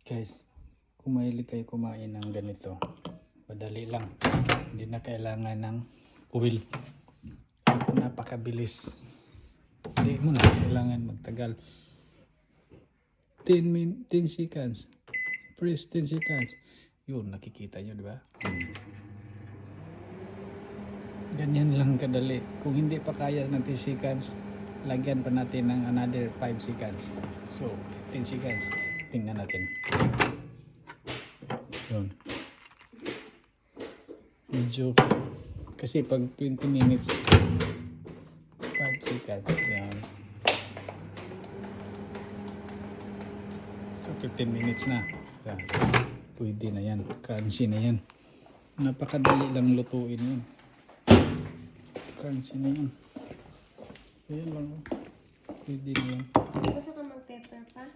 Guys, kung mahilig kayo kumain ng ganito, madali lang. Hindi na kailangan ng oil. Napakabilis. Hindi mo na kailangan magtagal. 10 seconds. Press 10 seconds. Yun, nakikita nyo, di ba? Ganyan lang kadali. Kung hindi pa kaya ng 10 seconds, lagyan pa natin ng another 5 seconds. So, 10 seconds. Tingnan natin. Yun. Medyo, kasi pag 20 minutes, 5 seconds. Yan. So, 15 minutes na. Yan. Pwede na yan. Crunchy na yan. Napakadali lang lutuin yun. Crunchy na yan. Ayan lang. Pwede na yan. Gusto ka mag-pepper pa?